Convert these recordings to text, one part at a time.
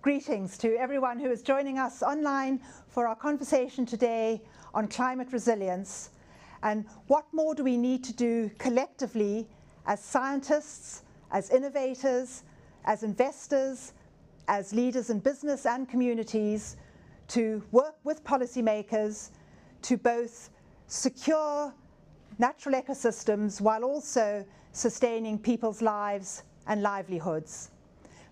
Greetings to everyone who is joining us online for our conversation today on climate resilience and what more do we need to do collectively as scientists, as innovators, as investors, as leaders in business and communities to work with policymakers to both secure natural ecosystems while also sustaining people's lives and livelihoods.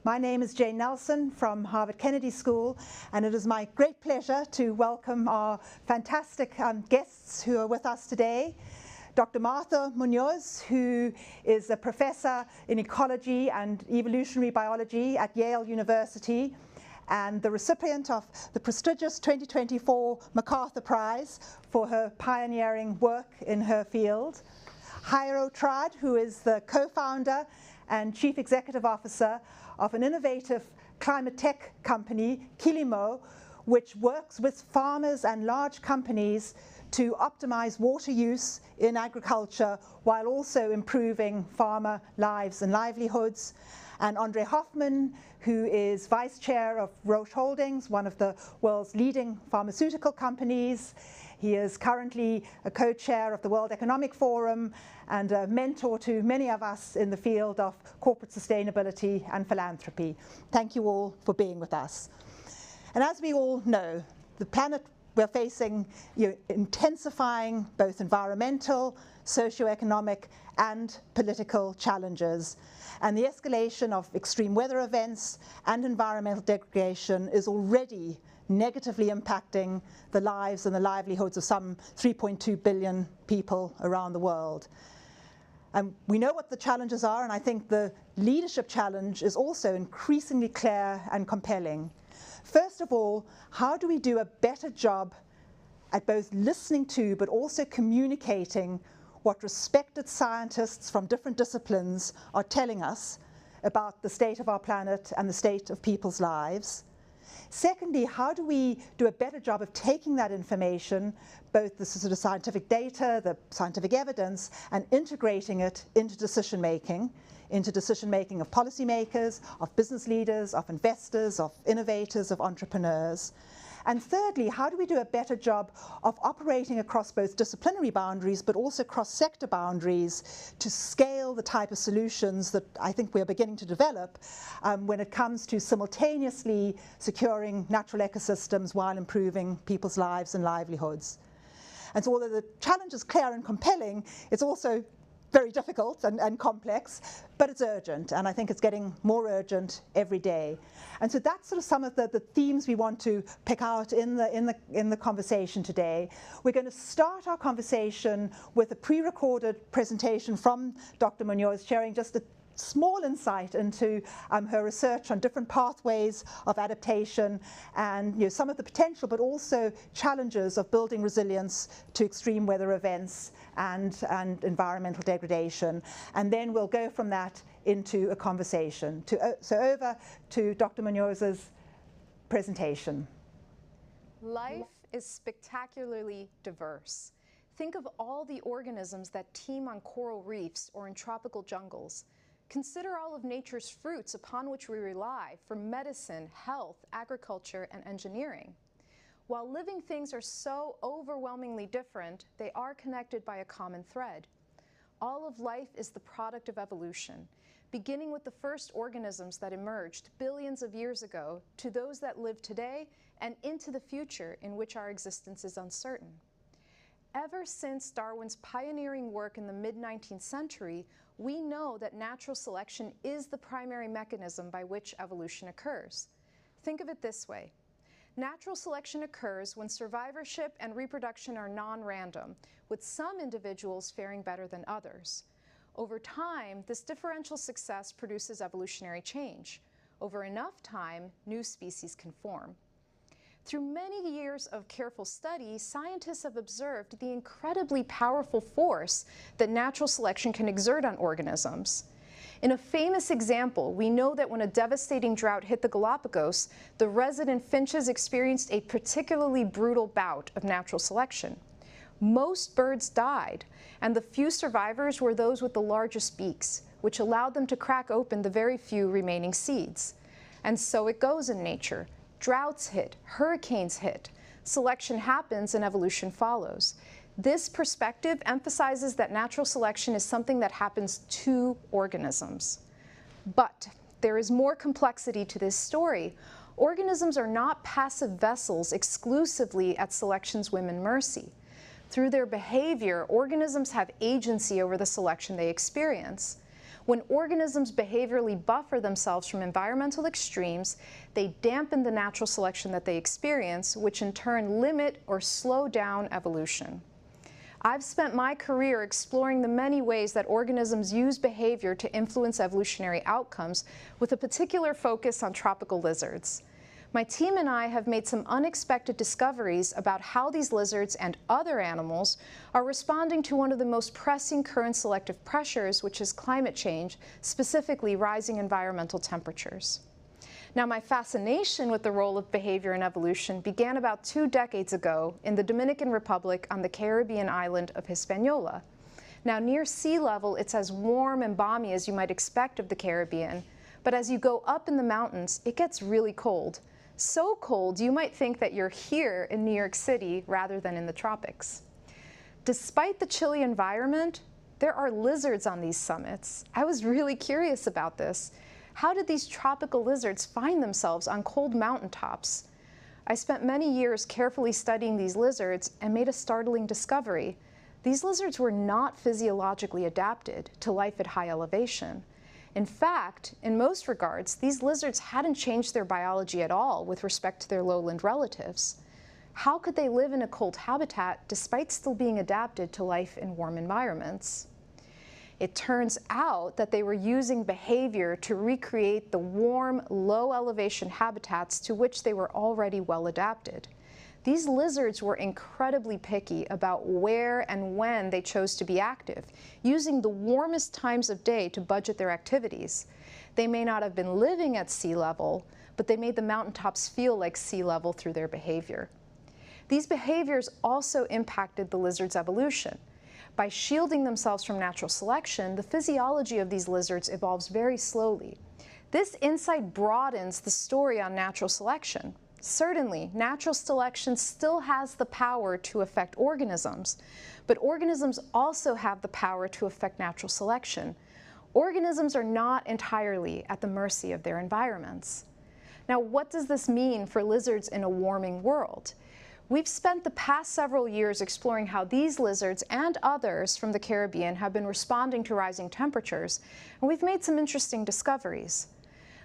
My name is Jane Nelson from Harvard Kennedy School, and it is my great pleasure to welcome our fantastic guests who are with us today. Dr. Martha Munoz, who is a professor in ecology and evolutionary biology at Yale University, and the recipient of the prestigious 2024 MacArthur Prize for her pioneering work in her field. Jairo Trad, who is the co-founder and chief executive officer of an innovative climate tech company, Kilimo, which works with farmers and large companies to optimize water use in agriculture while also improving farmer lives and livelihoods. And Andre Hoffman, who is vice chair of Roche Holdings, one of the world's leading pharmaceutical companies. He is currently a co-chair of the World Economic Forum and a mentor to many of us in the field of corporate sustainability and philanthropy. Thank you all for being with us. And as we all know, the planet we're facing intensifying both environmental, socioeconomic, and political challenges. And the escalation of extreme weather events and environmental degradation is already negatively impacting the lives and the livelihoods of some 3.2 billion people around the world. And we know what the challenges are, and I think the leadership challenge is also increasingly clear and compelling. First of all, how do we do a better job at both listening to but also communicating what respected scientists from different disciplines are telling us about the state of our planet and the state of people's lives? Secondly, how do we do a better job of taking that information, both the sort of scientific data, the scientific evidence, and integrating it into decision-making of policymakers, of business leaders, of investors, of innovators, of entrepreneurs? And thirdly, how do we do a better job of operating across both disciplinary boundaries but also cross-sector boundaries to scale the type of solutions that I think we're beginning to develop when it comes to simultaneously securing natural ecosystems while improving people's lives and livelihoods? And so although the challenge is clear and compelling, it's also very difficult and complex, but it's urgent, and I think it's getting more urgent every day. And so that's sort of some of the themes we want to pick out in the conversation today. We're going to start our conversation with a pre-recorded presentation from Dr. Munoz, sharing just a small insight into her research on different pathways of adaptation and some of the potential but also challenges of building resilience to extreme weather events and environmental degradation. And then we'll go from that into a conversation. So over to Dr. Munoz's presentation. Life is spectacularly diverse. Think of all the organisms that teem on coral reefs or in tropical jungles. Consider all of nature's fruits upon which we rely for medicine, health, agriculture, and engineering. While living things are so overwhelmingly different, they are connected by a common thread. All of life is the product of evolution, beginning with the first organisms that emerged billions of years ago to those that live today and into the future in which our existence is uncertain. Ever since Darwin's pioneering work in the mid-19th century, we know that natural selection is the primary mechanism by which evolution occurs. Think of it this way. Natural selection occurs when survivorship and reproduction are non-random, with some individuals faring better than others. Over time, this differential success produces evolutionary change. Over enough time, new species can form. Through many years of careful study, scientists have observed the incredibly powerful force that natural selection can exert on organisms. In a famous example, we know that when a devastating drought hit the Galapagos, the resident finches experienced a particularly brutal bout of natural selection. Most birds died, and the few survivors were those with the largest beaks, which allowed them to crack open the very few remaining seeds. And so it goes in nature. Droughts hit, hurricanes hit, selection happens and evolution follows. This perspective emphasizes that natural selection is something that happens to organisms. But there is more complexity to this story. Organisms are not passive vessels exclusively at selection's whim and mercy. Through their behavior, organisms have agency over the selection they experience. When organisms behaviorally buffer themselves from environmental extremes, they dampen the natural selection that they experience, which in turn limit or slow down evolution. I've spent my career exploring the many ways that organisms use behavior to influence evolutionary outcomes, with a particular focus on tropical lizards. My team and I have made some unexpected discoveries about how these lizards and other animals are responding to one of the most pressing current selective pressures, which is climate change, specifically rising environmental temperatures. Now, my fascination with the role of behavior in evolution began about 2 decades ago in the Dominican Republic on the Caribbean island of Hispaniola. Now, near sea level, it's as warm and balmy as you might expect of the Caribbean, but as you go up in the mountains, it gets really cold. So cold, you might think that you're here in New York City rather than in the tropics. Despite the chilly environment, there are lizards on these summits. I was really curious about this. How did these tropical lizards find themselves on cold mountaintops? I spent many years carefully studying these lizards and made a startling discovery. These lizards were not physiologically adapted to life at high elevation. In fact, in most regards, these lizards hadn't changed their biology at all with respect to their lowland relatives. How could they live in a cold habitat despite still being adapted to life in warm environments? It turns out that they were using behavior to recreate the warm, low-elevation habitats to which they were already well adapted. These lizards were incredibly picky about where and when they chose to be active, using the warmest times of day to budget their activities. They may not have been living at sea level, but they made the mountaintops feel like sea level through their behavior. These behaviors also impacted the lizard's evolution. By shielding themselves from natural selection, the physiology of these lizards evolves very slowly. This insight broadens the story on natural selection. Certainly, natural selection still has the power to affect organisms, but organisms also have the power to affect natural selection. Organisms are not entirely at the mercy of their environments. Now, what does this mean for lizards in a warming world? We've spent the past several years exploring how these lizards and others from the Caribbean have been responding to rising temperatures, and we've made some interesting discoveries.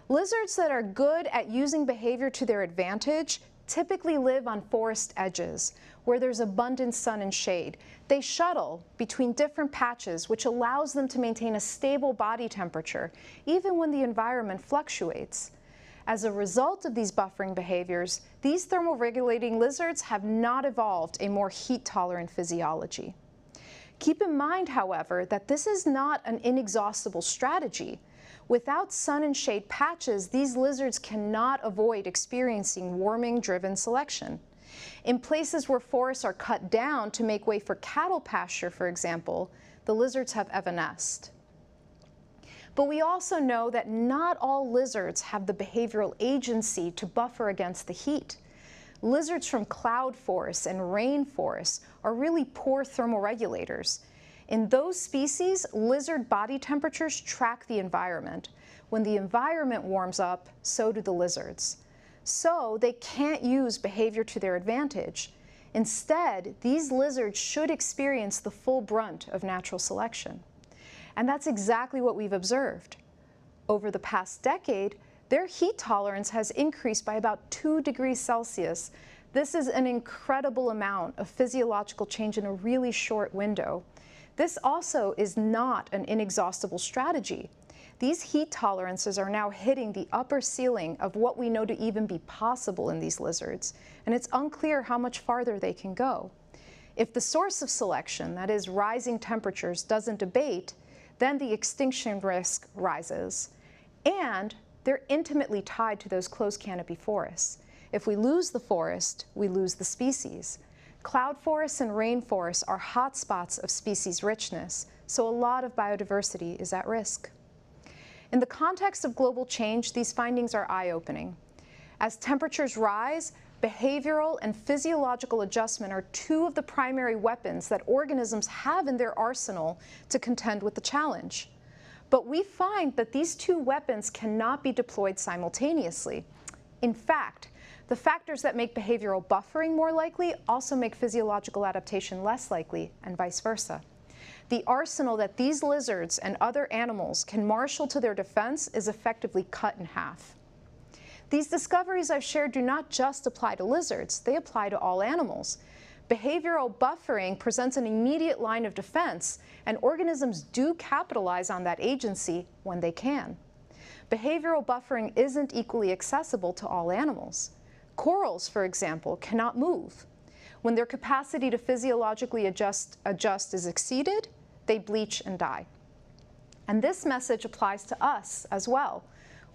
Lizards that are good at using behavior to their advantage typically live on forest edges, where there's abundant sun and shade. They shuttle between different patches, which allows them to maintain a stable body temperature, even when the environment fluctuates. As a result of these buffering behaviors, these thermoregulating lizards have not evolved a more heat-tolerant physiology. Keep in mind, however, that this is not an inexhaustible strategy. Without sun and shade patches, these lizards cannot avoid experiencing warming-driven selection. In places where forests are cut down to make way for cattle pasture, for example, the lizards have evanesced. But we also know that not all lizards have the behavioral agency to buffer against the heat. Lizards from cloud forests and rainforests are really poor thermoregulators. In those species, lizard body temperatures track the environment. When the environment warms up, so do the lizards. So they can't use behavior to their advantage. Instead, these lizards should experience the full brunt of natural selection. And that's exactly what we've observed. Over the past decade, their heat tolerance has increased by about 2 degrees Celsius. This is an incredible amount of physiological change in a really short window. This also is not an inexhaustible strategy. These heat tolerances are now hitting the upper ceiling of what we know to even be possible in these lizards, and it's unclear how much farther they can go. If the source of selection, that is rising temperatures, doesn't abate, then the extinction risk rises. And they're intimately tied to those closed canopy forests. If we lose the forest, we lose the species. Cloud forests and rainforests are hotspots of species richness, so a lot of biodiversity is at risk. In the context of global change, these findings are eye-opening. As temperatures rise, behavioral and physiological adjustment are two of the primary weapons that organisms have in their arsenal to contend with the challenge. But we find that these two weapons cannot be deployed simultaneously. In fact, the factors that make behavioral buffering more likely also make physiological adaptation less likely, and vice versa. The arsenal that these lizards and other animals can marshal to their defense is effectively cut in half. These discoveries I've shared do not just apply to lizards, they apply to all animals. Behavioral buffering presents an immediate line of defense, and organisms do capitalize on that agency when they can. Behavioral buffering isn't equally accessible to all animals. Corals, for example, cannot move. When their capacity to physiologically adjust is exceeded, they bleach and die. And this message applies to us as well.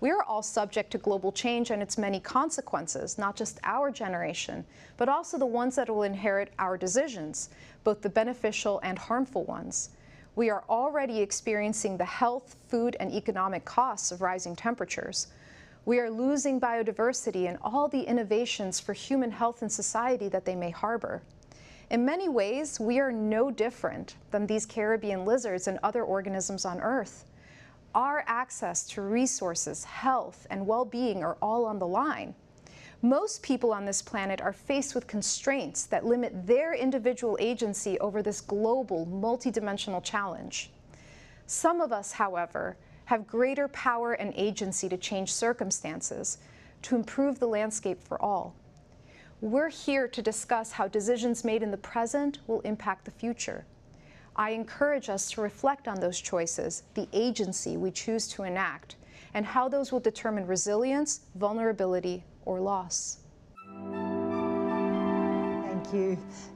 We are all subject to global change and its many consequences, not just our generation, but also the ones that will inherit our decisions, both the beneficial and harmful ones. We are already experiencing the health, food, and economic costs of rising temperatures. We are losing biodiversity and all the innovations for human health and society that they may harbor. In many ways, we are no different than these Caribbean lizards and other organisms on Earth. Our access to resources, health, and well-being are all on the line. Most people on this planet are faced with constraints that limit their individual agency over this global, multidimensional challenge. Some of us, however, have greater power and agency to change circumstances, to improve the landscape for all. We're here to discuss how decisions made in the present will impact the future. I encourage us to reflect on those choices, the agency we choose to enact, and how those will determine resilience, vulnerability, or loss.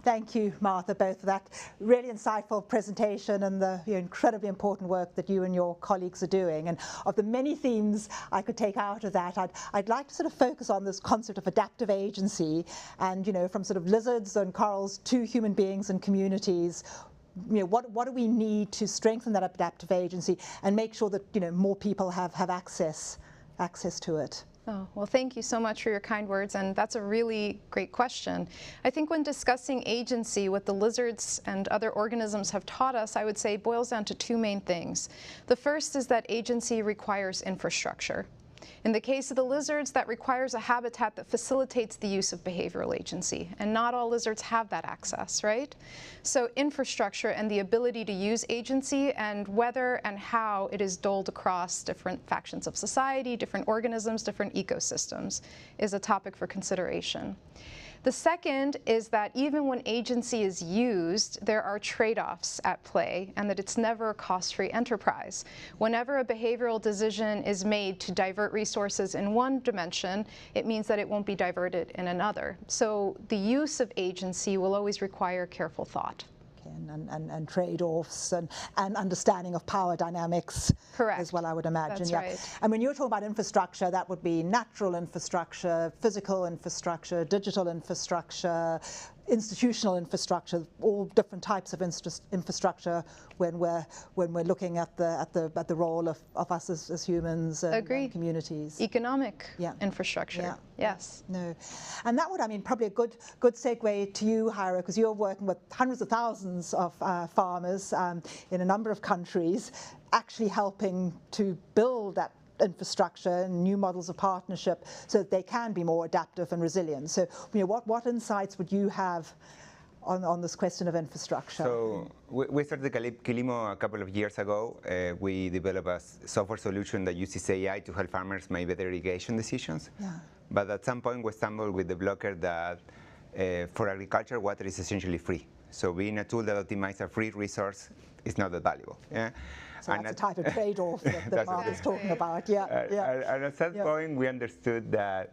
Thank you, Martha, both for that really insightful presentation and the incredibly important work that you and your colleagues are doing. And of the many themes I could take out of that, I'd like to sort of focus on this concept of adaptive agency, and from sort of lizards and corals to human beings and communities. What do we need to strengthen that adaptive agency and make sure that more people have access to it? Oh, well, thank you so much for your kind words, and that's a really great question. I think when discussing agency, what the lizards and other organisms have taught us, I would say, boils down to two main things. The first is that agency requires infrastructure. In the case of the lizards, that requires a habitat that facilitates the use of behavioral agency, and not all lizards have that access, right? So infrastructure and the ability to use agency, and whether and how it is doled across different factions of society, different organisms, different ecosystems, is a topic for consideration. The second is that even when agency is used, there are trade-offs at play, and that it's never a cost-free enterprise. Whenever a behavioral decision is made to divert resources in one dimension, it means that it won't be diverted in another. So the use of agency will always require careful thought. And trade-offs and understanding of power dynamics. Correct. As well, I would imagine. That's right. And when you're talking about infrastructure, that would be natural infrastructure, physical infrastructure, digital infrastructure, institutional infrastructure, all different types of infrastructure when we're looking at the role of us as humans and communities. Economic infrastructure. Yeah. Yes. No, and that would, probably a good segue to you, Hira, because you're working with hundreds of thousands of farmers in a number of countries, actually helping to build that infrastructure and new models of partnership so that they can be more adaptive and resilient. So, what insights would you have on this question of infrastructure? So, we started Kilimo a couple of years ago. We developed a software solution that uses AI to help farmers make better irrigation decisions. Yeah. But at some point, we stumbled with the blocker that for agriculture, water is essentially free. So, being a tool that optimizes a free resource is not that valuable. Yeah? So that's a type of trade-off that Mark is talking about. Yeah. And at that point, we understood that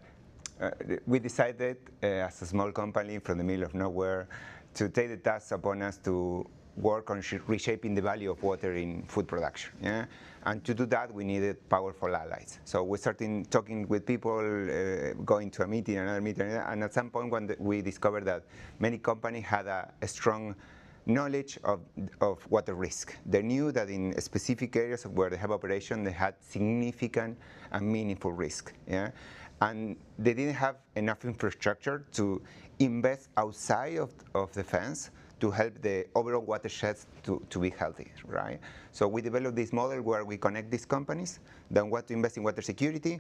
we decided, as a small company from the middle of nowhere, to take the task upon us to work on reshaping the value of water in food production. Yeah? And to do that, we needed powerful allies. So we started talking with people, going to a meeting, another meeting, and at some point when we discovered that many companies had a strong knowledge of water risk. They knew that in specific areas where they have operation, they had significant and meaningful risk. Yeah? And they didn't have enough infrastructure to invest outside of the fence to help the overall watersheds to be healthy, right? So we developed this model where we connect these companies that want to invest in water security,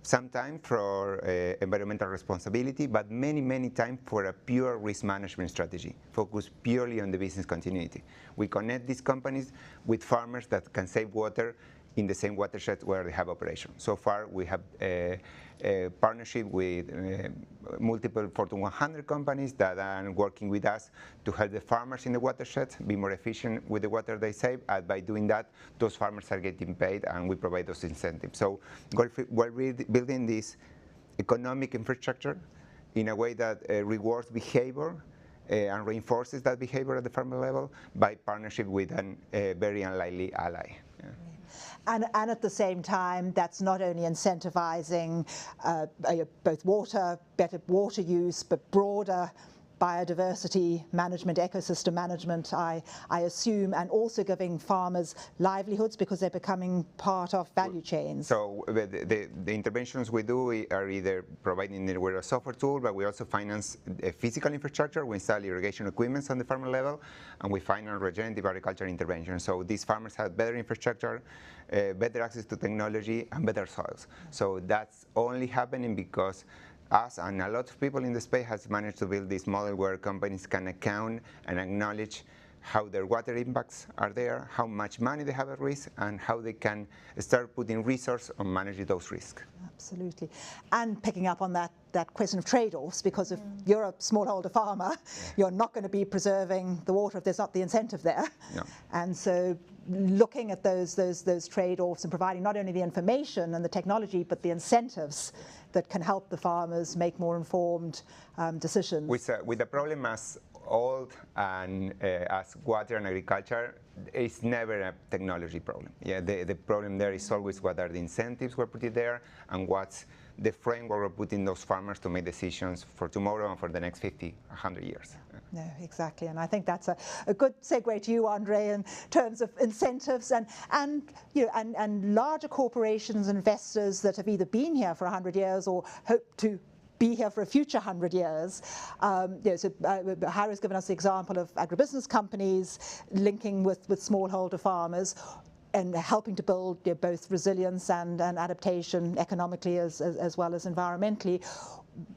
sometimes for environmental responsibility, but many times for a pure risk management strategy, focused purely on the business continuity. We connect these companies with farmers that can save water in the same watershed where they have operation. So far, we have a partnership with multiple Fortune 100 companies that are working with us to help the farmers in the watershed be more efficient with the water they save, and by doing that, those farmers are getting paid and we provide those incentives. So we're building this economic infrastructure in a way that rewards behavior and reinforces that behavior at the farmer level by partnership with a very unlikely ally. Yeah. And at the same time, that's not only incentivizing both better water use, but broader biodiversity management, ecosystem management, I assume, and also giving farmers livelihoods because they're becoming part of value chains. So the interventions we do are either providing a software tool, but we also finance physical infrastructure. We install irrigation equipment on the farmer level, and we finance regenerative agriculture interventions. So these farmers have better infrastructure, better access to technology, and better soils. So that's only happening because us and a lot of people in the space has managed to build this model where companies can account and acknowledge how their water impacts are there, how much money they have at risk, and how they can start putting resource on managing those risks. Absolutely. And picking up on that question of trade-offs, because if you're a smallholder farmer, you're not going to be preserving the water if there's not the incentive there. Yeah. And so looking at those trade-offs and providing not only the information and the technology, but the incentives that can help the farmers make more informed decisions. With the problem as old and as water and agriculture, it's never a technology problem. Yeah, the problem there is always what are the incentives we're putting there and what's the framework we're putting those farmers to make decisions for tomorrow and for the next 50, 100 years. No, exactly, and I think that's a good segue to you, Andre, in terms of incentives and larger corporations, investors that have either been here for 100 years or hope to be here for a future 100 years. Harry's given us the example of agribusiness companies linking with smallholder farmers and helping to build both resilience and adaptation economically as well as environmentally.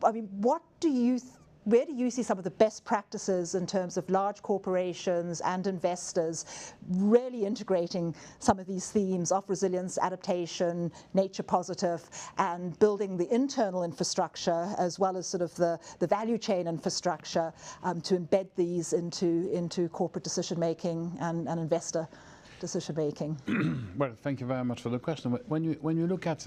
I mean, where do you see some of the best practices in terms of large corporations and investors really integrating some of these themes of resilience, adaptation, nature positive, and building the internal infrastructure as well as sort of the value chain infrastructure to embed these into corporate decision making and investor decision making? Well, thank you very much for the question. When you look at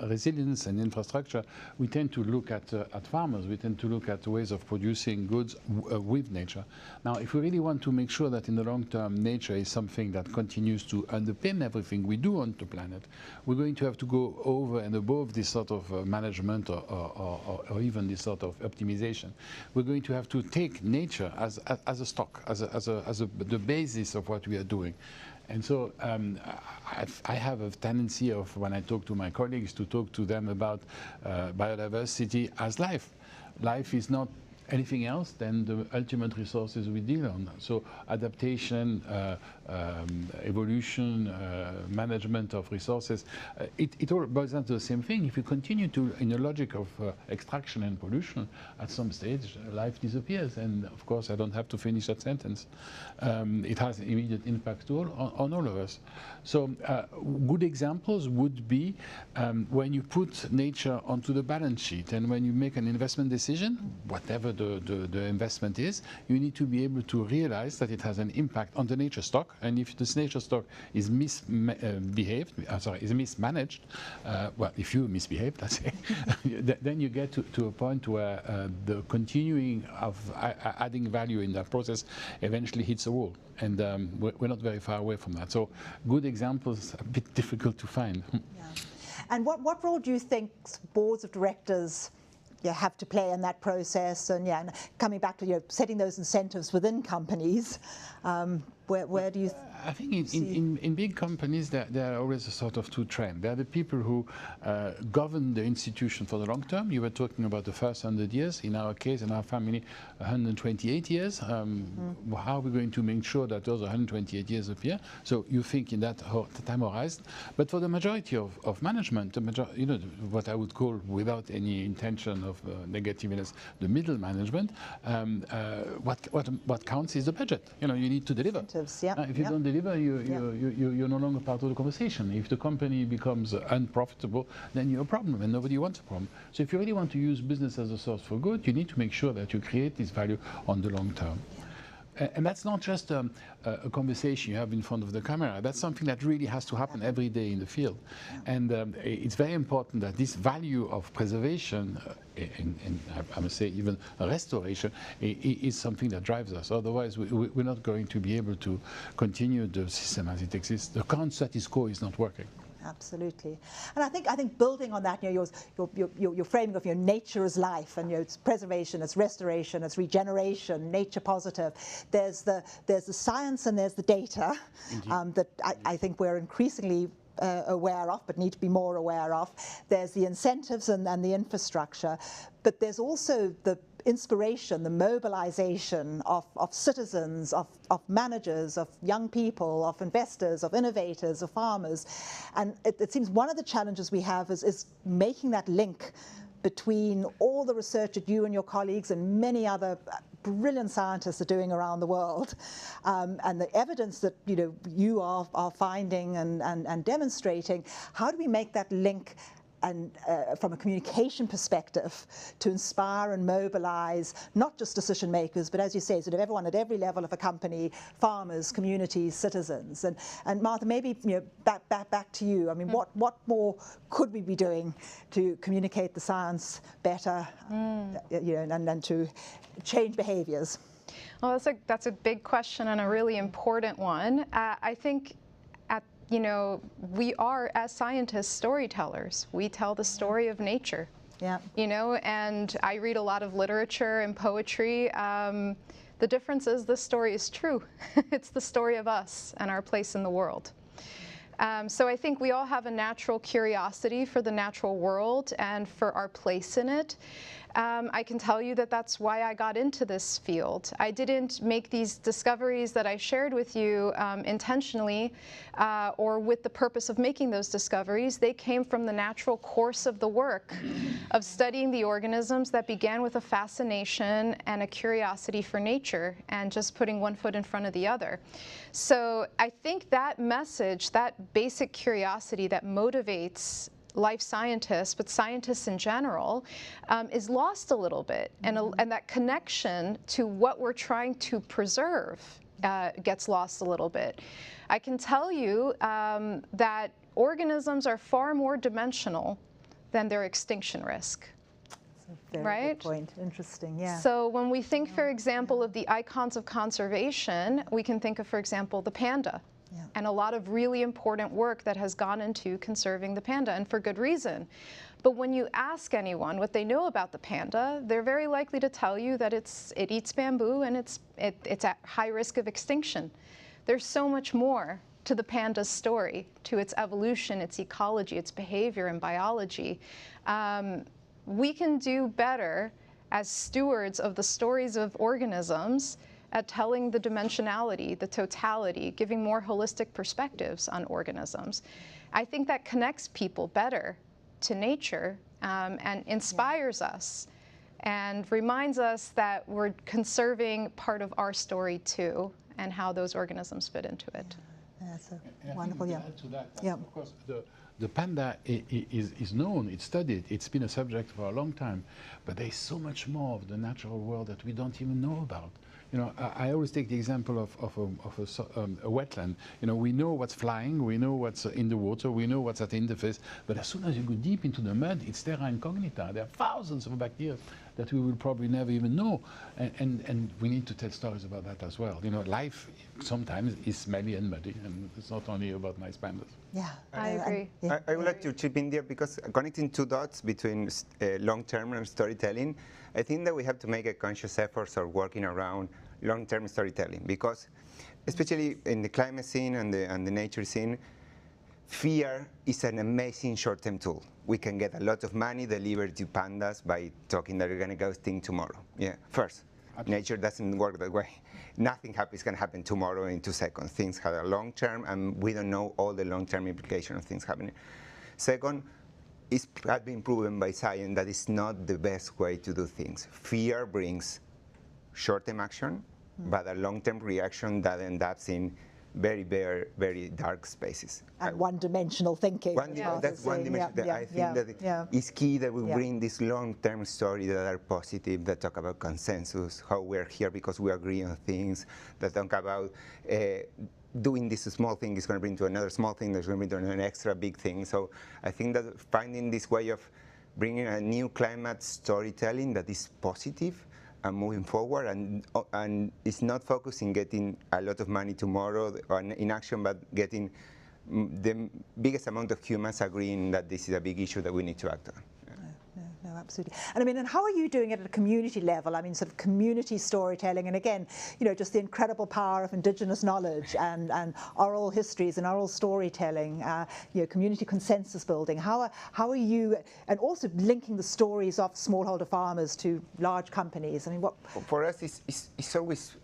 resilience and infrastructure, we tend to look at farmers. We tend to look at ways of producing goods with nature. Now, if we really want to make sure that in the long term nature is something that continues to underpin everything we do on the planet, we're going to have to go over and above this sort of management or even this sort of optimization. We're going to have to take nature as a stock, as the basis of what we are doing. And so I have a tendency of, when I talk to my colleagues, to talk to them about biodiversity as life. Life is not anything else than the ultimate resources we deal on. So adaptation, evolution, management of resources, it all boils down to the same thing. If you continue to, in a logic of extraction and pollution, at some stage life disappears. And of course I don't have to finish that sentence. It has immediate impact on all of us. So good examples would be when you put nature onto the balance sheet and when you make an investment decision, whatever the investment is, you need to be able to realize that it has an impact on the nature stock, and if this nature stock is mismanaged, well, if you misbehave, let's say, then you get to a point where the continuing of adding value in that process eventually hits a wall, and we're not very far away from that. So good examples are a bit difficult to find. Yeah. And what role do you think boards of directors have to play in that process, and and coming back to setting those incentives within companies. Where do you? I think in big companies there are always a sort of two trends. There are the people who govern the institution for the long term. You were talking about the first 100 years. In our case, in our family, 128 years. How are we going to make sure that those 128 years appear? So you think in that time horizon. But for the majority of management, what I would call, without any intention of negativeness, the middle management, what counts is the budget. You need to deliver. If you don't deliver, you're no longer part of the conversation. If the company becomes unprofitable, then you're a problem, and nobody wants a problem. So if you really want to use business as a source for good, you need to make sure that you create this value on the long term. And that's not just a conversation you have in front of the camera. That's something that really has to happen every day in the field. And it's very important that this value of preservation, and I must say even restoration, is something that drives us. Otherwise, we're not going to be able to continue the system as it exists. The current status quo is not working. Absolutely, and I think building on that, your framing of nature as life, and it's preservation, it's restoration, it's regeneration, nature positive. There's the science and there's the data that I think we're increasingly aware of, but need to be more aware of. There's the incentives and the infrastructure, but there's also the inspiration, the mobilization of citizens, of managers, of young people, of investors, of innovators, of farmers. And it seems one of the challenges we have is making that link between all the research that you and your colleagues and many other brilliant scientists are doing around the world, and the evidence that you are finding and demonstrating. How do we make that link, and from a communication perspective, to inspire and mobilize not just decision makers, but as you say, sort of everyone at every level of a company, farmers, communities, citizens. And Martha, maybe back to you. I mean, what more could we be doing to communicate the science better, and to change behaviors? Well, that's a big question and a really important one. I think we are, as scientists, storytellers. We tell the story of nature. And I read a lot of literature and poetry. The difference is this story is true. It's the story of us and our place in the world. So I think we all have a natural curiosity for the natural world and for our place in it. I can tell you that that's why I got into this field. I didn't make these discoveries that I shared with you intentionally or with the purpose of making those discoveries. They came from the natural course of the work of studying the organisms that began with a fascination and a curiosity for nature and just putting one foot in front of the other. So I think that message, that basic curiosity that motivates life scientists, but scientists in general, is lost a little bit. And that connection to what we're trying to preserve gets lost a little bit. I can tell you that organisms are far more dimensional than their extinction risk. Very good point. Interesting, yeah. So when we think, for example, of the icons of conservation, we can think of, for example, the panda. And a lot of really important work that has gone into conserving the panda, and for good reason. But when you ask anyone what they know about the panda, they're very likely to tell you that it eats bamboo and it's at high risk of extinction. There's so much more to the panda's story, to its evolution, its ecology, its behavior and biology. We can do better as stewards of the stories of organisms at telling the dimensionality, the totality, giving more holistic perspectives on organisms. I think that connects people better to nature and inspires us and reminds us that we're conserving part of our story too and how those organisms fit into it. That's a wonderful, to add to that, of course, the panda is known, it's studied, it's been a subject for a long time, but there's so much more of the natural world that we don't even know about. I always take the example of a wetland. We know what's flying, we know what's in the water, we know what's at the interface, but as soon as you go deep into the mud, it's terra incognita. There are thousands of bacteria that we will probably never even know, and we need to tell stories about that as well. Life sometimes is smelly and muddy, and it's not only about nice pandas. Yeah, I agree. I would like to chip in there because connecting two dots between long-term and storytelling, I think that we have to make a conscious effort of working around long-term storytelling because, especially in the climate scene and the nature scene, fear is an amazing short-term tool. We can get a lot of money delivered to pandas by talking that we're going to go extinct tomorrow. Yeah, first, nature doesn't work that way. Nothing is going to happen tomorrow in 2 seconds. Things have a long term, and we don't know all the long-term implications of things happening. Second, it has been proven by science that it's not the best way to do things. Fear brings short-term action, but a long-term reaction that ends up in very, very, very dark spaces. And one-dimensional thinking. That's one dimension. I think that it's key that we bring this long-term story that are positive, that talk about consensus, how we're here because we agree on things, that talk about doing this small thing is going to bring to another small thing that's going to bring to an extra big thing. So I think that finding this way of bringing a new climate storytelling that is positive and moving forward, and it's not focusing getting a lot of money tomorrow in action, but getting the biggest amount of humans agreeing that this is a big issue that we need to act on. No, absolutely. And I mean, and how are you doing it at a community level? I mean, sort of community storytelling, and again, you know, just the incredible power of indigenous knowledge and oral histories and oral storytelling, you know, community consensus building. How are you, and also linking the stories of smallholder farmers to large companies? I mean, what? For us, it's always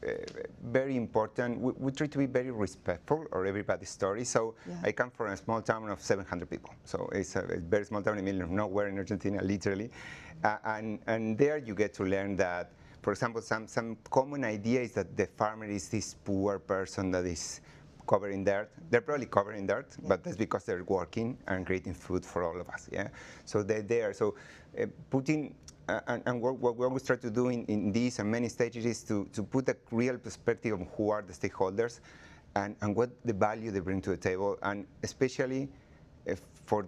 very important. We try to be very respectful of everybody's story. So I come from a small town of 700 people. So it's a very small town in the middle of nowhere in Argentina, literally. And there you get to learn that, for example, some common idea is that the farmer is this poor person that is covered in dirt. They're probably covered in dirt, but that's because they're working and creating food for all of us. Yeah, so they're there. So putting and what we always try to do in these and many stages is to put a real perspective of who are the stakeholders and what the value they bring to the table, and especially for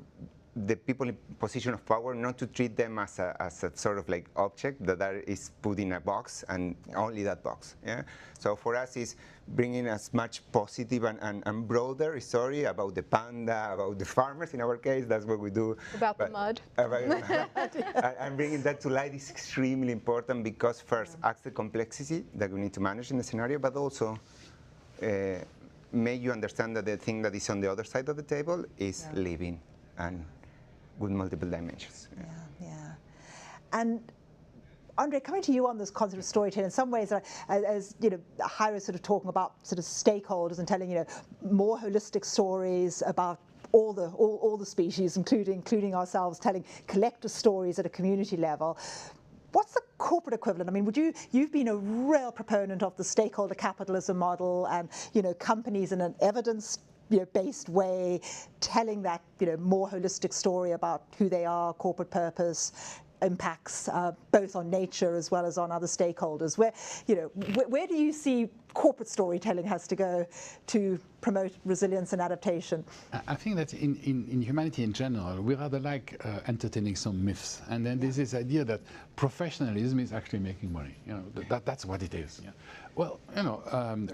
the people in position of power, not to treat them as a sort of like object that is put in a box and only that box. Yeah. So for us, is bringing as much positive and broader story about the panda, about the farmers. In our case, that's what we do. About the mud. And bringing that to light is extremely important because first, acts the complexity that we need to manage in the scenario, but also make you understand that the thing that is on the other side of the table is living and with multiple dimensions. Yeah. And Andre, coming to you on this concept of storytelling, in some ways, as you know, Jairo was sort of talking about sort of stakeholders and telling, you know, more holistic stories about all the species, including ourselves, telling collective stories at a community level. What's the corporate equivalent? I mean, you've been a real proponent of the stakeholder capitalism model, and you know, companies in an evidence-based way, telling that more holistic story about who they are, corporate purpose, impacts both on nature as well as on other stakeholders. Where do you see corporate storytelling has to go to promote resilience and adaptation? I think that in humanity in general, we rather like entertaining some myths, and then there's this idea that professionalism is actually making money. That's what it is. Yeah. Well,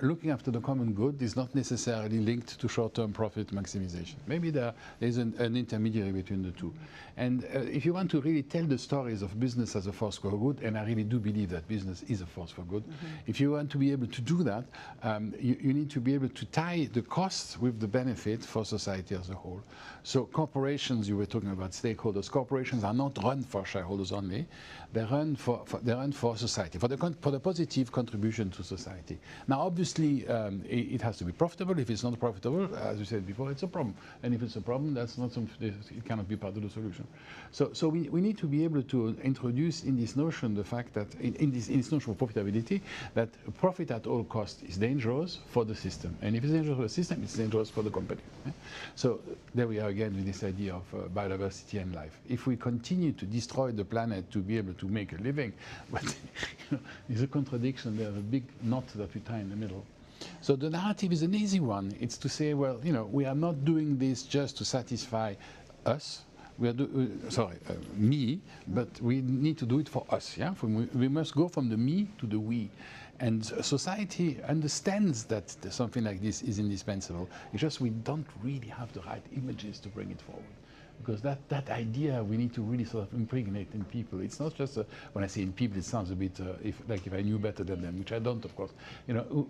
looking after the common good is not necessarily linked to short-term profit maximization. Maybe there is an intermediary between the two. And if you want to really tell the stories of business as a force for good, and I really do believe that business is a force for good, if you want to be able to do that, you need to be able to tie the costs with the benefit for society as a whole. So corporations, you were talking about stakeholders, corporations are not run for shareholders only, they run for society, for the positive contribution to society. Now obviously it has to be profitable. If it's not profitable, as we said before, it's a problem. And if it's a problem, that's not something, it cannot be part of the solution. So we need to be able to introduce in this notion the fact that in this notion of profitability, that profit at all costs is dangerous for the system. And if it's dangerous for the system, it's dangerous for the company. So there we are again with this idea of biodiversity and life. If we continue to destroy the planet to be able to make a living, but there's a contradiction, there's a big knot that we tie in the middle. So the narrative is an easy one. It's to say, well, we are not doing this just to satisfy us, me, but we need to do it for us. Yeah, we must go from the me to the we. And society understands that something like this is indispensable. It's just we don't really have the right images to bring it forward. Because that idea we need to really sort of impregnate in people. It's not just when I say in people, it sounds a bit like if I knew better than them, which I don't, of course. You know,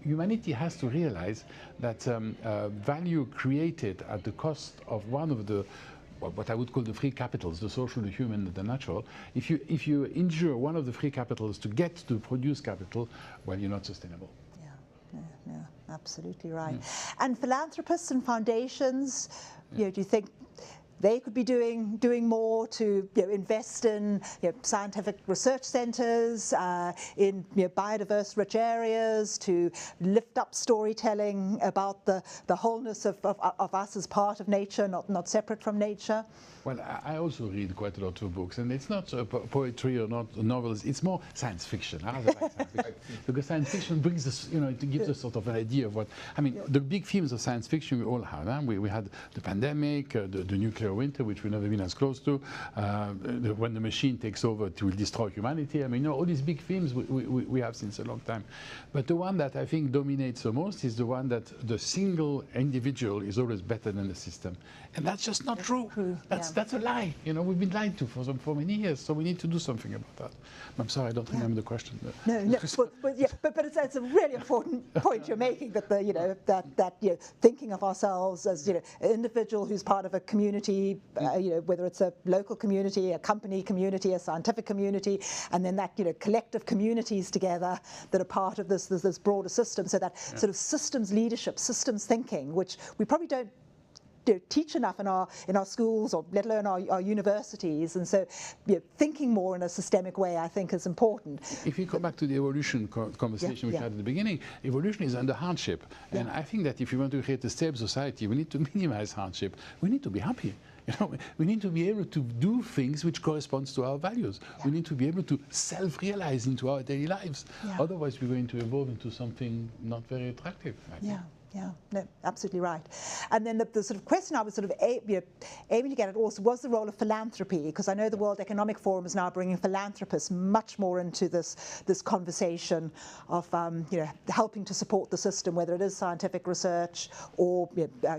humanity has to realize that value created at the cost of one of the what I would call the three capitals, the social, the human, and the natural. If you injure one of the three capitals to get to produce capital, well, you're not sustainable. Yeah, absolutely right. And philanthropists and foundations, you know, do you think they could be doing more to invest in scientific research centres, in biodiverse rich areas, to lift up storytelling about the wholeness of us as part of nature, not separate from nature? Well, I also read quite a lot of books, and it's not poetry or not novels. It's more science fiction. I like science fiction because science fiction brings us, it gives us sort of an idea of what. I mean, the big themes of science fiction we all had. Huh? We had the pandemic, the nuclear winter, which we've never been as close to. When the machine takes over, it will destroy humanity. I mean, all these big themes we have since a long time. But the one that I think dominates the most is the one that the single individual is always better than the system, and that's just not true. That's a lie. We've been lied to for many years, so we need to do something about that. I'm sorry, I don't remember the question. No, but it's a really important point you're making, that thinking of ourselves as an individual who's part of a community, whether it's a local community, a company community, a scientific community, and then that collective communities together that are part of this broader system. So that sort of systems leadership, systems thinking, which we probably don't teach enough in our schools, or let alone our universities, and so thinking more in a systemic way, I think, is important. If you go back to the evolution conversation we had at the beginning, evolution is under hardship, and I think that if you want to create a stable society, we need to minimize hardship. We need to be happy. We need to be able to do things which corresponds to our values. We need to be able to self-realize into our daily lives. Otherwise, we're going to evolve into something not very attractive, I think. Yeah, no, absolutely right. And then the sort of question I was sort of aiming to get at also was the role of philanthropy, because I know the World Economic Forum is now bringing philanthropists much more into this conversation of helping to support the system, whether it is scientific research or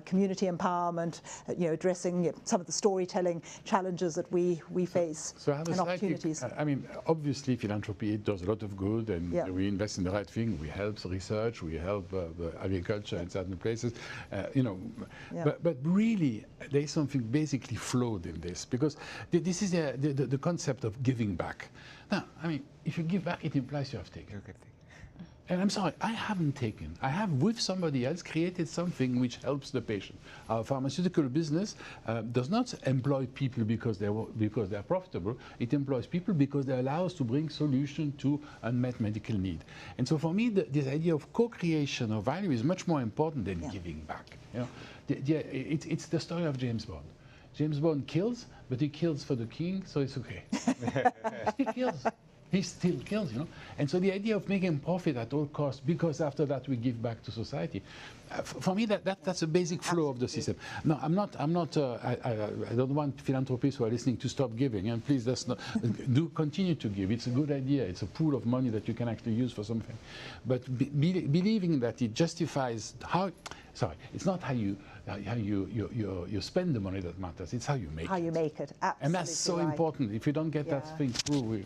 community empowerment, addressing some of the storytelling challenges that we face and opportunities. I mean, obviously philanthropy does a lot of good, and we invest in the right thing. We help the research, we help the agriculture in certain places, but really there is something basically flawed in this, because this is the concept of giving back. Now, I mean, if you give back, it implies you have taken. And I'm sorry, I haven't taken. I have, with somebody else, created something which helps the patient. Our pharmaceutical business does not employ people because they're profitable. It employs people because they allow us to bring solution to unmet medical need. And so for me, this idea of co-creation of value is much more important than giving back. It's the story of James Bond. James Bond kills, but he kills for the king, so it's okay. He kills. He still kills, And so the idea of making profit at all costs, because after that we give back to society, for me that's a basic flaw of the system. No, I don't want philanthropists who are listening to stop giving, and please continue to give. It's a good idea. It's a pool of money that you can actually use for something. But believing that it justifies it's not how you spend the money that matters. It's how you make it. How you make it, absolutely. And that's so important. If you don't get that thing through,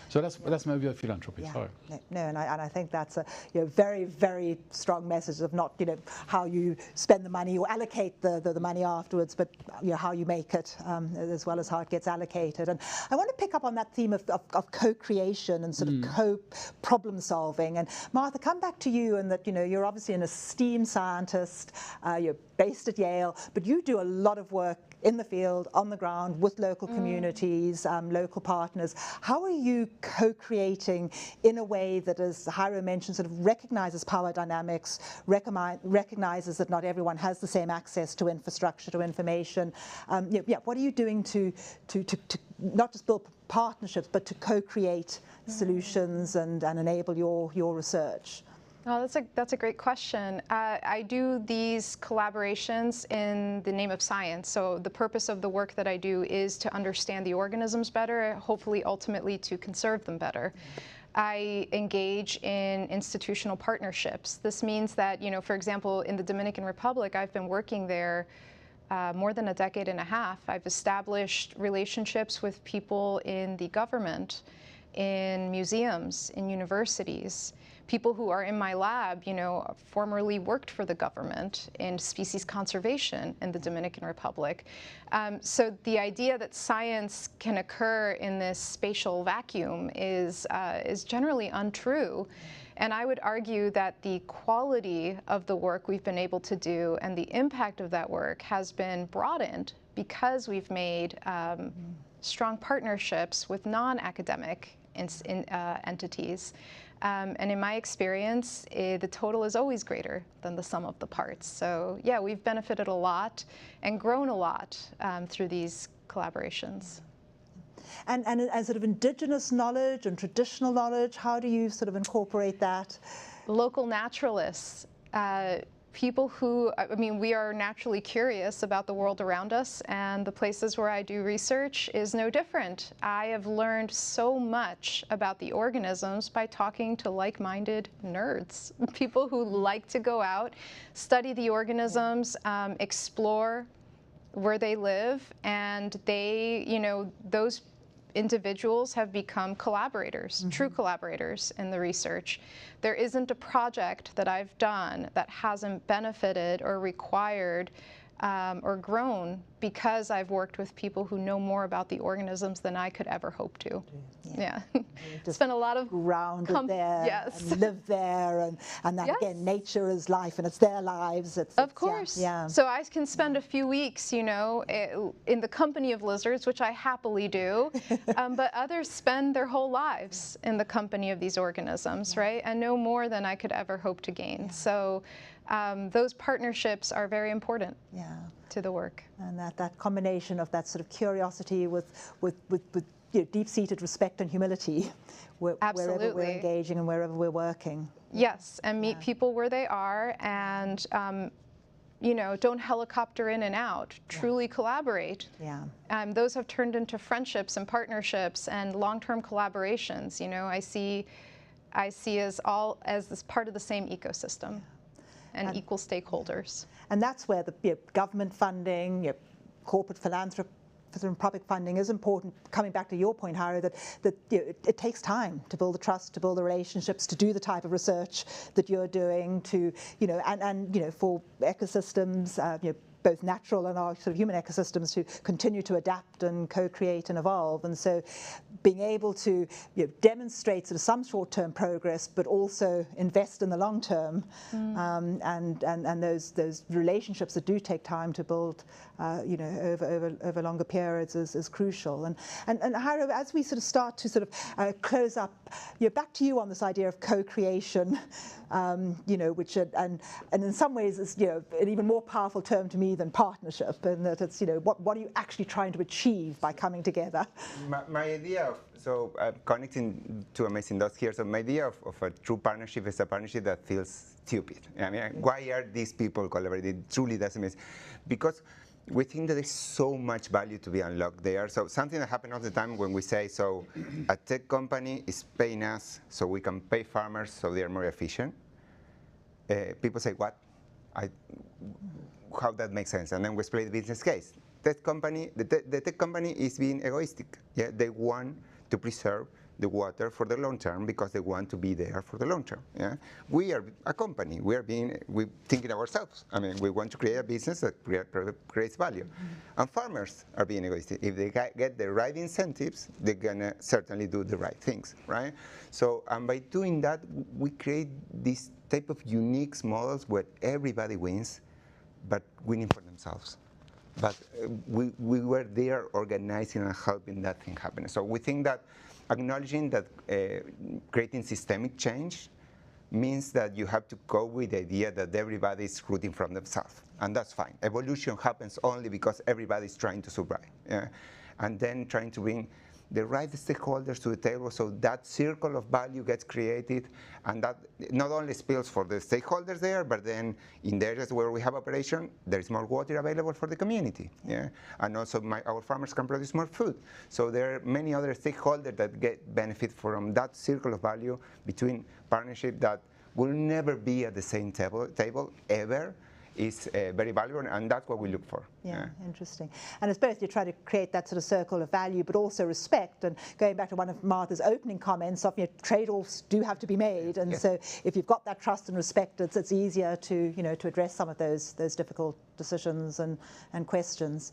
So that's my view of philanthropy. Sorry. No, and I think that's a very, very strong message of not how you spend the money or allocate the money afterwards, but how you make it, as well as how it gets allocated. And I want to pick up on that theme of co-creation and sort of co-problem solving. And Martha, come back to you, and that you're obviously an esteemed scientist. You're based at Yale, but you do a lot of work in the field, on the ground, with local communities, local partners. How are you co-creating in a way that, as Jairo mentioned, sort of recognizes power dynamics, recognizes that not everyone has the same access to infrastructure, to information? What are you doing to not just build partnerships, but to co-create solutions and enable your research? Oh, that's a great question. I do these collaborations in the name of science. So the purpose of the work that I do is to understand the organisms better, hopefully ultimately to conserve them better. I engage in institutional partnerships. This means that, you know, for example, in the Dominican Republic, I've been working there more than a decade and a half. I've established relationships with people in the government, in museums, in universities. People who are in my lab, you know, formerly worked for the government in species conservation in the Dominican Republic. So the idea that science can occur in this spatial vacuum is generally untrue. And I would argue that the quality of the work we've been able to do and the impact of that work has been broadened because we've made strong partnerships with non-academic entities. And in my experience, the total is always greater than the sum of the parts. So yeah, we've benefited a lot and grown a lot through these collaborations. And as sort of indigenous knowledge and traditional knowledge, how do you sort of incorporate that? Local naturalists, people who, I mean, we are naturally curious about the world around us, and the places where I do research is no different. I have learned so much about the organisms by talking to like-minded nerds, people who like to go out, study the organisms, explore where they live, and they, you know, those individuals have become collaborators, true collaborators in the research. There isn't a project that I've done that hasn't benefited or required or grown because I've worked with people who know more about the organisms than I could ever hope to. Yeah. Spent a lot of grounded there, yes, and live there, and that yes, again, nature is life, and it's their lives. Of course. Yeah. So I can spend a few weeks, you know, in the company of lizards, which I happily do, but others spend their whole lives in the company of these organisms, right? And know more than I could ever hope to gain. So those partnerships are very important to the work. And that combination of that sort of curiosity with you know, deep-seated respect and humility wherever we're engaging and wherever we're working. Yes, and meet people where they are, and you know, don't helicopter in and out. Truly collaborate. Yeah. Those have turned into friendships and partnerships and long-term collaborations. You know, I see as this part of the same ecosystem. And equal stakeholders. And that's where the government funding, corporate philanthropic funding is important. Coming back to your point, Harry, that you know, it takes time to build the trust, to build the relationships, to do the type of research that you're doing, to, you know, and you know, for ecosystems, you know, both natural and our sort of human ecosystems to continue to adapt and co-create and evolve. And so being able to, you know, demonstrate sort of some short-term progress, but also invest in the long term, and those relationships that do take time to build, you know, over longer periods is crucial. And Haro, as we sort of start to sort of close up, you know, back to you on this idea of co-creation, you know, which and in some ways is, you know, an even more powerful term to me than partnership, and that it's, you know, what are you actually trying to achieve by coming together? My idea of, so connecting two amazing dots here, so my idea of a true partnership is a partnership that feels stupid. I mean, why are these people collaborating? It truly doesn't make sense. Because we think that there's so much value to be unlocked there. So something that happens all the time when we say, so a tech company is paying us so we can pay farmers so they are more efficient. People say, what? How that makes sense? And then we explain the business case. The tech company is being egoistic. Yeah, they want to preserve the water for the long term because they want to be there for the long term. Yeah, we are a company. We're thinking ourselves. I mean, we want to create a business that creates value. And farmers are being egoistic. If they get the right incentives, they're gonna certainly do the right things, right? So, and by doing that, we create this type of unique models where everybody wins, but winning for themselves. But we were there organizing and helping that thing happen. So we think that acknowledging that creating systemic change means that you have to go with the idea that everybody is rooting from themselves. And that's fine. Evolution happens only because everybody is trying to survive. Yeah? And then trying to bring the right stakeholders to the table so that circle of value gets created, and that not only spills for the stakeholders there, but then in the areas where we have operation, there is more water available for the community. Yeah? And also our farmers can produce more food. So there are many other stakeholders that get benefit from that circle of value between partnership that will never be at the same table ever. Is very valuable, and that's what we look for. Yeah, interesting. And it's both you try to create that sort of circle of value, but also respect. And going back to one of Martha's opening comments, of trade-offs do have to be made, and so if you've got that trust and respect, it's easier to to address some of those difficult decisions and questions.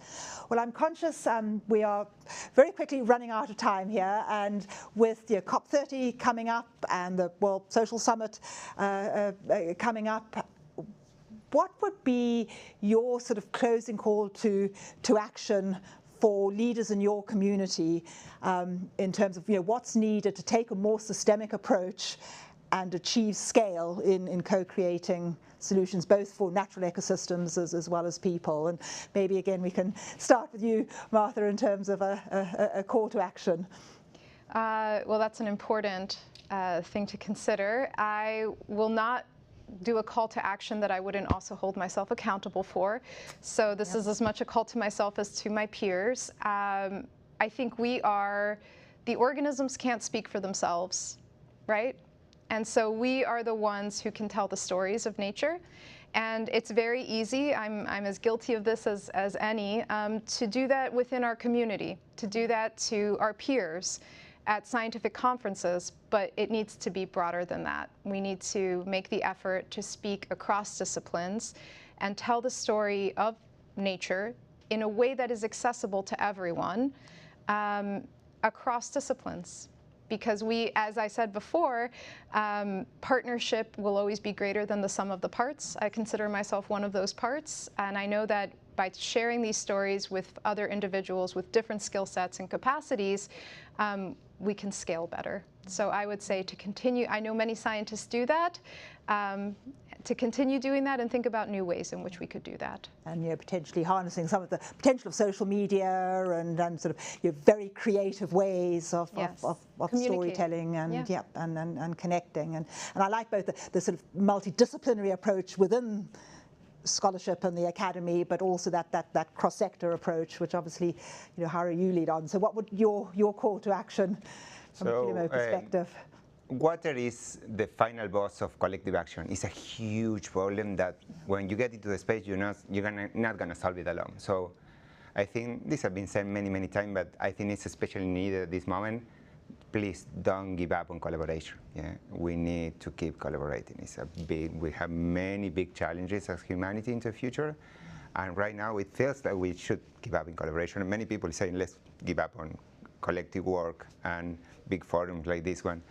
Well, I'm conscious we are very quickly running out of time here, and with COP30 coming up and the World Social Summit coming up, what would be your sort of closing call to action for leaders in your community in terms of what's needed to take a more systemic approach and achieve scale in co-creating solutions, both for natural ecosystems as well as people? And maybe again we can start with you, Martha, in terms of a call to action. Well, that's an important thing to consider. I will not do a call to action that I wouldn't also hold myself accountable for. So this is as much a call to myself as to my peers. I think the organisms can't speak for themselves, right? And so we are the ones who can tell the stories of nature. And it's very easy, I'm as guilty of this as any, to do that within our community, to do that to our peers at scientific conferences, but it needs to be broader than that. We need to make the effort to speak across disciplines and tell the story of nature in a way that is accessible to everyone across disciplines. Because as I said before, partnership will always be greater than the sum of the parts. I consider myself one of those parts, and I know that by sharing these stories with other individuals with different skill sets and capacities, we can scale better. So I would say to continue, I know many scientists do that, to continue doing that and think about new ways in which we could do that. And potentially harnessing some of the potential of social media and sort of very creative ways of storytelling and and connecting. And I like both the sort of multidisciplinary approach within scholarship and the academy, but also that cross-sector approach, which obviously Hari, you lead on. So what would your call to action from a Climo perspective? Water is the final boss of collective action. It's a huge problem that when you get into the space, you're not gonna solve it alone. So I think this has been said many times, but I think it's especially needed at this moment. Please don't give up on collaboration. Yeah, we need to keep collaborating. We have many big challenges as humanity into the future, and right now it feels like we should give up in collaboration. And many people are saying let's give up on collective work and big forums like this one,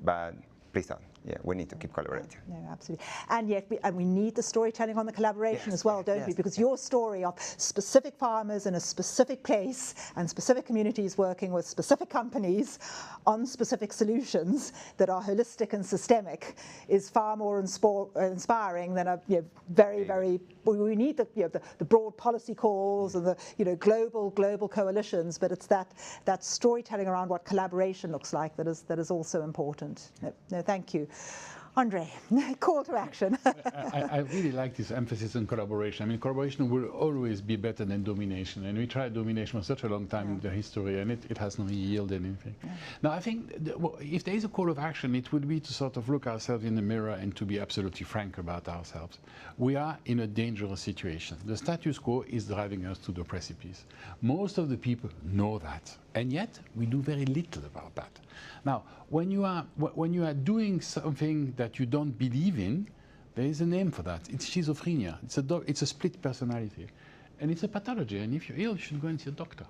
but please don't. Yeah, we need to keep collaborating. No, absolutely. And yet, we need the storytelling on the collaboration as well, don't we? Because your story of specific farmers in a specific place and specific communities working with specific companies on specific solutions that are holistic and systemic is far more inspiring than a very. We need the broad policy calls and the global coalitions, but it's that storytelling around what collaboration looks like that is also important. No, thank you. Andre, call to action. I really like this emphasis on collaboration. I mean, collaboration will always be better than domination, and we tried domination for such a long time in the history, and it has not yielded anything. Now, I think if there is a call of action, it would be to sort of look ourselves in the mirror and to be absolutely frank about ourselves. We are in a dangerous situation. The status quo is driving us to the precipice. Most of the people know that, and yet we do very little about that. Now, when you are doing something that you don't believe in, there is a name for that. It's schizophrenia. It's a split personality, and it's a pathology. And if you're ill, you should go and see a doctor.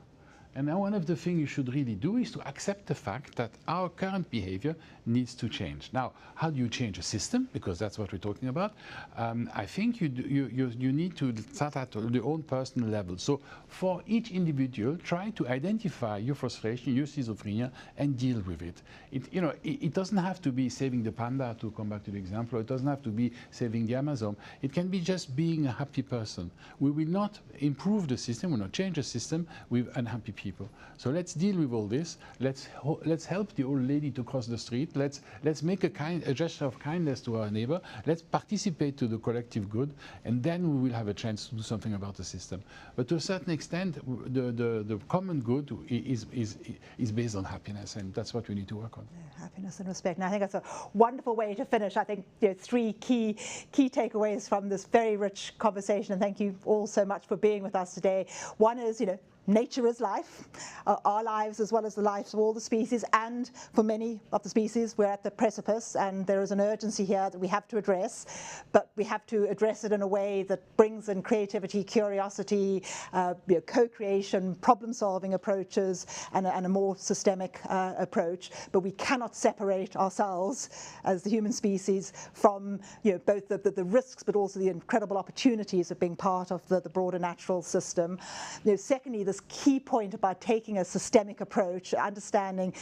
And now one of the things you should really do is to accept the fact that our current behavior needs to change. Now, how do you change a system? Because that's what we're talking about. I think you need to start at the own personal level. So for each individual, try to identify your frustration, your schizophrenia, and deal with it. It doesn't have to be saving the panda, to come back to the example. It doesn't have to be saving the Amazon. It can be just being a happy person. We will not improve the system, we will not change the system with unhappy people. people. So let's deal with all this. Let's help the old lady to cross the street. Let's make a gesture of kindness to our neighbor. Let's participate to the collective good, and then we will have a chance to do something about the system. But to a certain extent, the common good is based on happiness, and that's what we need to work on. Yeah, happiness and respect. And I think that's a wonderful way to finish. I think 3 key takeaways from this very rich conversation, and thank you all so much for being with us today. One is, nature is life, our lives as well as the lives of all the species, and for many of the species we're at the precipice, and there is an urgency here that we have to address, but we have to address it in a way that brings in creativity, curiosity, co-creation, problem-solving approaches, and a more systemic approach. But we cannot separate ourselves as the human species from both the risks but also the incredible opportunities of being part of the broader natural system. Secondly, this key point about taking a systemic approach, understanding,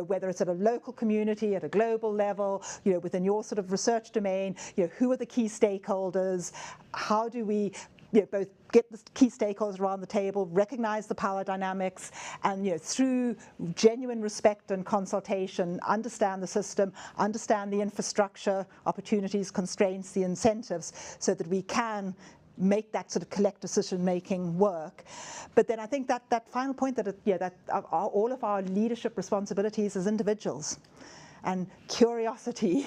whether it's at a local community, at a global level, within your sort of research domain, who are the key stakeholders? How do we both get the key stakeholders around the table, recognize the power dynamics, and through genuine respect and consultation, understand the system, understand the infrastructure, opportunities, constraints, the incentives, so that we can make that sort of collective decision-making work. But then I think that final point that all of our leadership responsibilities as individuals, and curiosity,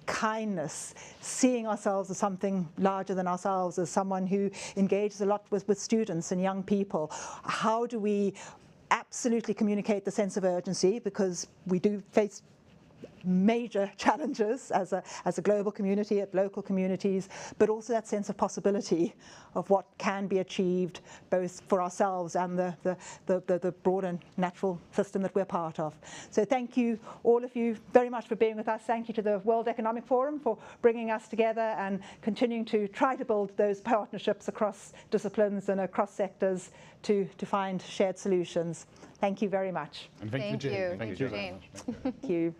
kindness, seeing ourselves as something larger than ourselves, as someone who engages a lot with students and young people. How do we absolutely communicate the sense of urgency, because we do face major challenges as a global community, at local communities, but also that sense of possibility of what can be achieved both for ourselves and the broader natural system that we're part of. So thank you, all of you, very much for being with us. Thank you to the World Economic Forum for bringing us together and continuing to try to build those partnerships across disciplines and across sectors to find shared solutions. Thank you very much. And thank you, Jane. Thank you, Jane. Thank you.